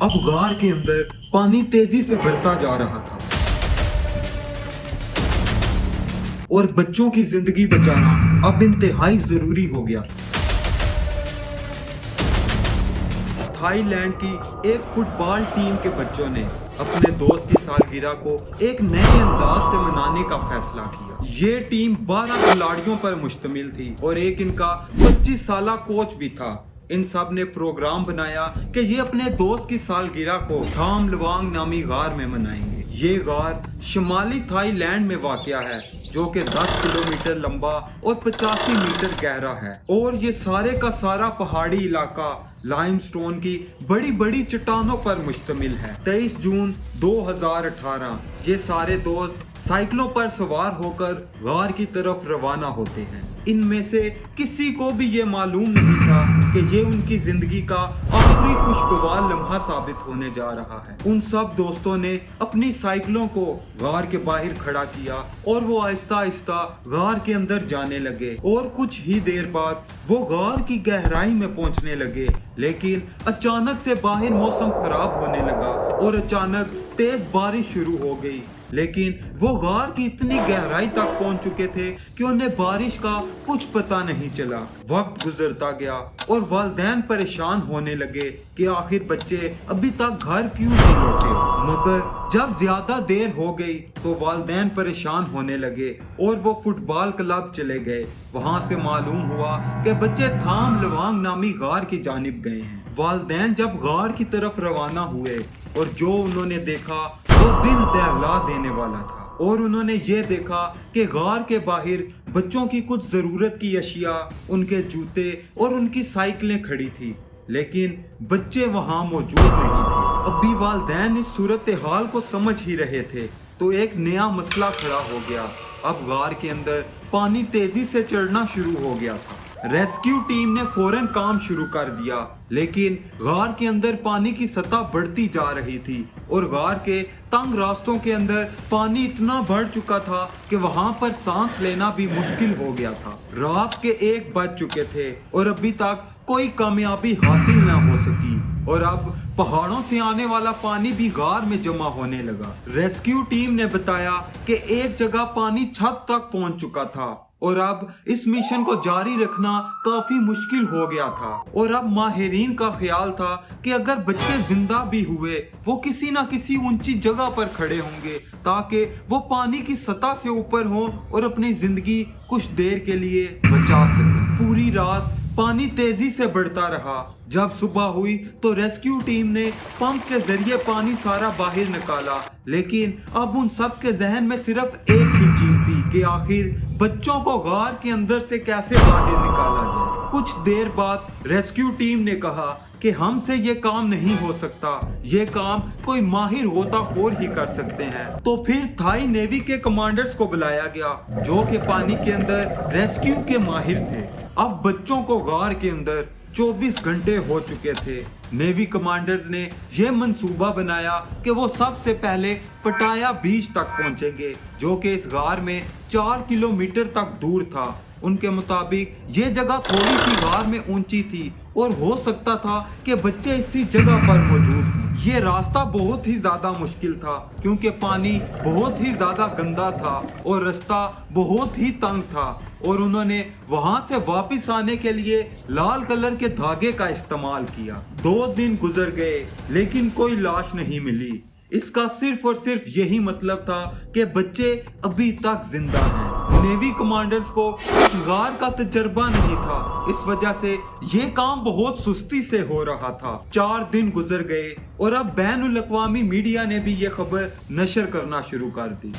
अब गार के अंदर पानी तेजी से बढ़ता जा रहा था और बच्चों की जिंदगी बचाना अब इंतहाई जरूरी हो गया। थाईलैंड की एक फुटबॉल टीम के बच्चों ने अपने दोस्त की सालगिरह को एक नए अंदाज से मनाने का फैसला किया। ये टीम 12 खिलाड़ियों पर मुश्तमिल थी और एक इनका 25 साला कोच भी था। इन सब ने प्रोग्राम बनाया कि ये अपने दोस्त की सालगिरह को थाम लवांग नामी गार में मनाएंगे। ये गार शुमाली थाईलैंड में वाक़या है जो कि 10 किलोमीटर लंबा और 85 मीटर गहरा है और ये सारे का सारा पहाड़ी इलाका लाइमस्टोन की बड़ी बड़ी चट्टानों पर मुश्तमिल है। 23 जून 2018 ये सारे दोस्त साइकिलों पर सवार होकर गार की तरफ रवाना होते हैं। इनमें से किसी को भी ये मालूम नहीं था कि ये उनकी जिंदगी का आखिरी खुशगवार लम्हा साबित होने जा रहा है। उन सब दोस्तों ने अपनी साइकिलों को गार के बाहर खड़ा किया और वो आहिस्ता आहिस्ता गार के अंदर जाने लगे और कुछ ही देर बाद वो गार की गहराई में पहुंचने लगे। लेकिन अचानक से बाहर मौसम खराब होने लगा और अचानक तेज बारिश शुरू हो गई। लेकिन वो गार की इतनी गहराई तक पहुंच चुके थे कि उन्हें बारिश का कुछ पता नहीं चला। वक्त गुजरता गया और वालिदैन परेशान होने लगे कि आखिर बच्चे अभी तक घर क्यों नहीं लौटे। मगर जब ज्यादा देर हो गई तो वालिदैन परेशान होने लगे और वो फुटबॉल क्लब चले गए। वहां से मालूम हुआ कि बच्चे थाम लवांग नामी गार की जानिब गए हैं। वालिदैन जब गार की तरफ रवाना हुए और जो उन्होंने देखा वो दिल दहला देने वाला था और उन्होंने ये देखा कि गार के बाहर बच्चों की कुछ जरूरत की अशिया, उनके जूते और उनकी साइकिलें खड़ी थी, लेकिन बच्चे वहां मौजूद नहीं थे। अभी वालिदैन इस सूरत हाल को समझ ही रहे थे तो एक नया मसला खड़ा हो गया। अब गार के अंदर पानी तेजी से चढ़ना शुरू हो गया था। रेस्क्यू टीम ने फौरन काम शुरू कर दिया, लेकिन गार के अंदर पानी की सतह बढ़ती जा रही थी और गार के तंग रास्तों के अंदर पानी इतना बढ़ चुका था कि वहां पर सांस लेना भी मुश्किल हो गया था। रात के 1 बज चुके थे और अभी तक कोई कामयाबी हासिल न हो सकी और अब पहाड़ों से आने वाला पानी भी गार में जमा होने लगा। रेस्क्यू टीम ने बताया कि एक जगह पानी छत तक पहुंच चुका था और अब इस मिशन को जारी रखना काफी मुश्किल हो गया था और अब माहिरीन का ख्याल था कि अगर बच्चे जिंदा भी हुए वो किसी न किसी ऊंची जगह पर खड़े होंगे ताकि वो पानी की सतह से ऊपर हों और अपनी जिंदगी कुछ देर के लिए बचा सकें। पूरी रात पानी तेजी से बढ़ता रहा। जब सुबह हुई तो रेस्क्यू टीम ने पंप के जरिए पानी सारा बाहर निकाला, लेकिन अब उन सब के जहन में सिर्फ एक ही चीज थी कि आखिर बच्चों को गार के अंदर से कैसे बाहर निकाला जाए। कुछ देर बाद रेस्क्यू टीम ने कहा कि हमसे ये काम नहीं हो सकता, ये काम कोई माहिर गोताखोर ही कर सकते हैं। तो फिर थाई नेवी के कमांडर्स को बुलाया गया जो कि पानी के अंदर रेस्क्यू के माहिर थे। अब बच्चों को गार के अंदर 24 घंटे हो चुके थे। नेवी कमांडर्स ने यह मंसूबा बनाया कि वो सबसे पहले पटाया बीच तक पहुंचेंगे जो कि इस गार में 4 किलोमीटर तक दूर था। उनके मुताबिक ये जगह थोड़ी सी गार में ऊंची थी और हो सकता था कि बच्चे इसी जगह पर मौजूद हों। ये रास्ता बहुत ही ज्यादा मुश्किल था क्योंकि पानी बहुत ही ज्यादा गंदा था और रास्ता बहुत ही तंग था और उन्होंने वहां से वापस आने के लिए लाल कलर के धागे का इस्तेमाल किया। 2 दिन गुजर गए लेकिन कोई लाश नहीं मिली। इसका सिर्फ और सिर्फ यही मतलब था कि बच्चे अभी तक जिंदा हैं। नेवी कमांडर्स को इस गार का तजर्बा नहीं था, इस वजह से ये काम बहुत सुस्ती से हो रहा था। 4 दिन गुजर गए और अब बैनुल अक़वामी मीडिया ने भी ये खबर नशर करना शुरू कर दी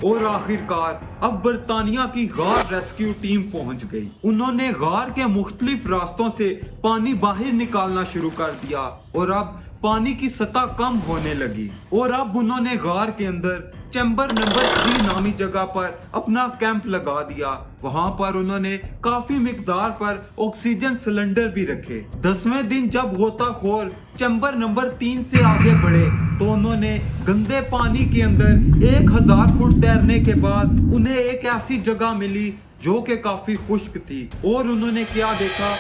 और आखिरकार अब बर्तानिया की गार रेस्क्यू टीम पहुंच गई। उन्होंने गार के मुख्तलिफ रास्तों से पानी बाहर निकालना शुरू कर दिया और अब पानी की सतह कम होने लगी और अब उन्होंने गार के अंदर चैम्बर नंबर 3 नामी जगह पर अपना कैंप लगा दिया। वहां पर उन्होंने काफी मिकदार पर ऑक्सीजन सिलेंडर भी रखे। 10वें दिन जब गोताखोर चैम्बर नंबर 3 से आगे बढ़े तो उन्होंने गंदे पानी के अंदर 1000 फुट तैरने के बाद उन्हें एक ऐसी जगह मिली जो कि काफी खुश्क थी और उन्होंने क्या देखा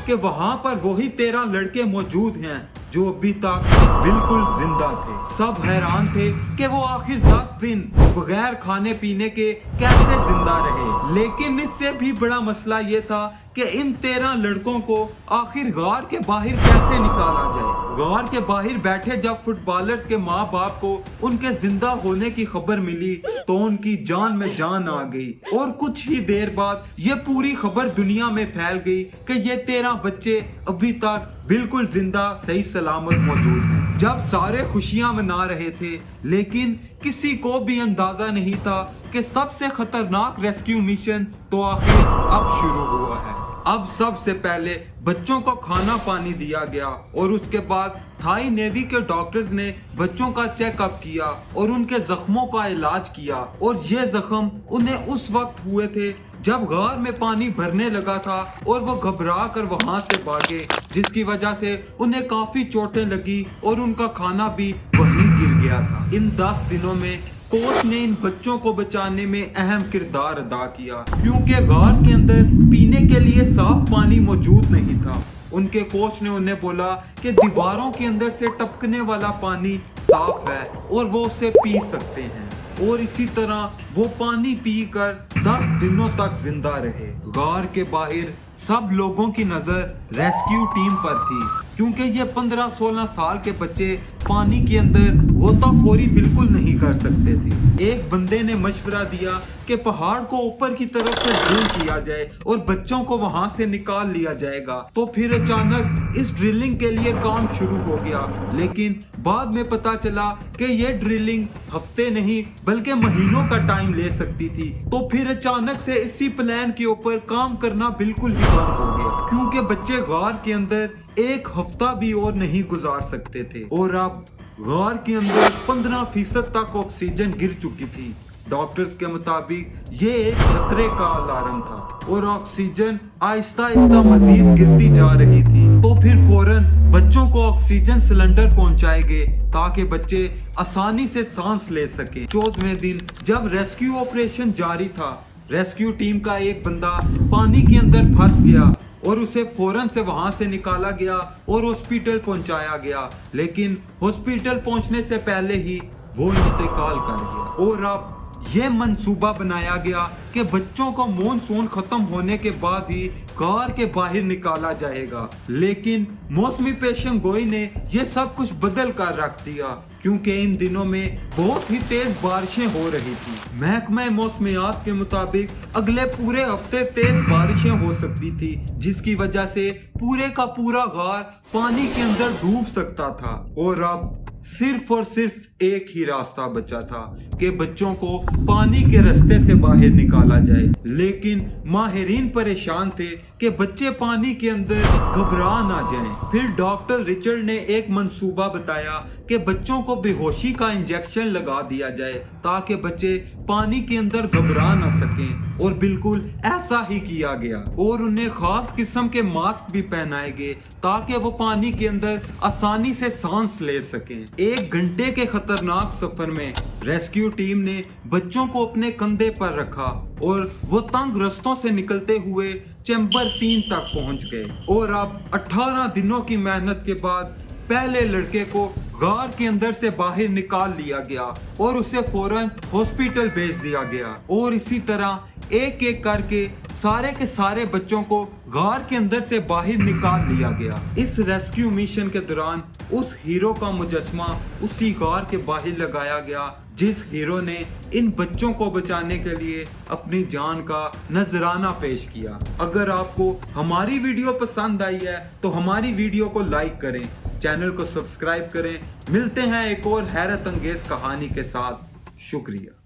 कि वहाँ पर वही 13 लड़के मौजूद हैं जो अभी तक बिल्कुल जिंदा थे। सब हैरान थे कि वो आखिर 10 दिन बगैर खाने पीने के कैसे जिंदा रहे। लेकिन इससे भी बड़ा मसला ये था कि इन 13 लड़कों को आखिर गार के बाहर कैसे निकाला जाए। गार के बाहर बैठे जब फुटबॉलर्स के माँ बाप को उनके जिंदा होने की खबर मिली तो उनकी जान में जान आ गई और कुछ ही देर बाद ये पूरी खबर दुनिया में फैल गई कि ये 13 बच्चे अभी तक बिल्कुल जिंदा सही सलामत मौजूद हैं। जब सारे खुशियां मना रहे थे लेकिन किसी को भी अंदाजा नहीं था कि सबसे खतरनाक रेस्क्यू मिशन तो आखिर अब शुरू हुआ है। अब सबसे पहले बच्चों को खाना पानी दिया गया और उसके बाद थाई नेवी के डॉक्टर्स ने बच्चों का चेकअप किया और उनके जख्मों का इलाज किया। और ये जख्म उन्हें उस वक्त हुए थे जब गार में पानी भरने लगा था और वो घबरा कर वहां से भागे, जिसकी वजह से उन्हें काफी चोटें लगी और उनका खाना भी वहीं गिर गया था। इन 10 दिनों में कोच ने इन बच्चों को बचाने में अहम किरदार अदा किया, क्योंकि गार के अंदर पीने के लिए साफ पानी मौजूद नहीं था। उनके कोच ने उन्हें बोला कि दीवारों के अंदर से टपकने वाला पानी साफ है और वो उसे पी सकते हैं। और इसी तरह वो पानी पीकर 10 दिनों तक जिंदा रहे। गार के बाहर सब लोगों की नजर रेस्क्यू टीम पर थी, क्योंकि ये 15-16 साल के बच्चे पानी के अंदर गोताखोरी बिल्कुल नहीं कर सकते थे। एक बंदे ने मशवरा दिया कि पहाड़ को ऊपर की तरफ से ड्रिल किया जाए और बच्चों को वहां से निकाल लिया जाएगा। तो फिर अचानक इस ड्रिलिंग के लिए काम शुरू हो गया, लेकिन बाद में पता चला कि ये ड्रिलिंग हफ्ते नहीं बल्कि महीनों का टाइम ले सकती थी। तो फिर अचानक से इसी प्लान के ऊपर काम करना बिल्कुल ही बंद हो गया, क्योंकि बच्चे गार के अंदर एक हफ्ता भी और नहीं गुजार सकते थे और अब गार के अंदर 15% तक ऑक्सीजन गिर चुकी थी। डॉक्टर्स के मुताबिक ये एक खतरे का अलार्म था और ऑक्सीजन आहिस्ता आहिस्ता मजीद गिरती जा रही थी। तो फिर फौरन बच्चों को ऑक्सीजन सिलेंडर पहुंचाए गए ताकि बच्चे आसानी से सांस ले सके। 14वें दिन जब रेस्क्यू ऑपरेशन जारी था, रेस्क्यू टीम का एक बंदा पानी के अंदर फंस गया और उसे फौरन से वहां से निकाला गया और हॉस्पिटल पहुंचाया गया। लेकिन हॉस्पिटल पहुंचने से पहले ही वो इंतकाल कर गया। और अब ये मंसूबा बनाया गया कि बच्चों को मॉनसून खत्म होने के बाद ही गार के बाहर निकाला जाएगा। लेकिन मौसमी पेशन गोई ने यह सब कुछ बदल कर रख दिया, क्योंकि इन दिनों में बहुत ही तेज बारिशें हो रही थी। महकमा मौसमियात के मुताबिक अगले पूरे हफ्ते तेज बारिशें हो सकती थी, जिसकी वजह से पूरे का पूरा गार पानी के अंदर डूब सकता था। और अब सिर्फ और सिर्फ एक ही रास्ता बचा था कि बच्चों को पानी के रास्ते से बाहर निकाला जाए। लेकिन माहिरीन परेशान थे कि बच्चे पानी के अंदर घबरा ना जाएं। फिर डॉक्टर रिचर्ड ने एक मंसूबा बताया कि बच्चों को बेहोशी का इंजेक्शन लगा दिया जाए ताकि बच्चे पानी के अंदर घबरा ना सकें। और बिल्कुल ऐसा ही किया गया और उन्हें खास किस्म के मास्क भी पहनाए गए ताकि वो पानी के अंदर आसानी से सांस ले सकें। 1 घंटे के खतरनाक सफर में रेस्क्यू टीम ने बच्चों को अपने कंधे पर रखा और वो तंग रास्तों से निकलते हुए चैम्बर 3 तक पहुंच गए। और अब 18 दिनों की मेहनत के बाद पहले लड़के को गार के अंदर से बाहर निकाल लिया गया और उसे फौरन हॉस्पिटल भेज दिया गया। और इसी तरह एक एक करके सारे के सारे बच्चों को गार के अंदर से बाहर निकाल लिया गया। इस रेस्क्यू मिशन के दौरान उस हीरो का मुजस्मा उसी गार के बाहर लगाया गया जिस हीरो ने इन बच्चों को बचाने के लिए अपनी जान का नजराना पेश किया। अगर आपको हमारी वीडियो पसंद आई है तो हमारी वीडियो को लाइक करें, चैनल को सब्सक्राइब करें। मिलते हैं एक और हैरत अंगेज कहानी के साथ। शुक्रिया।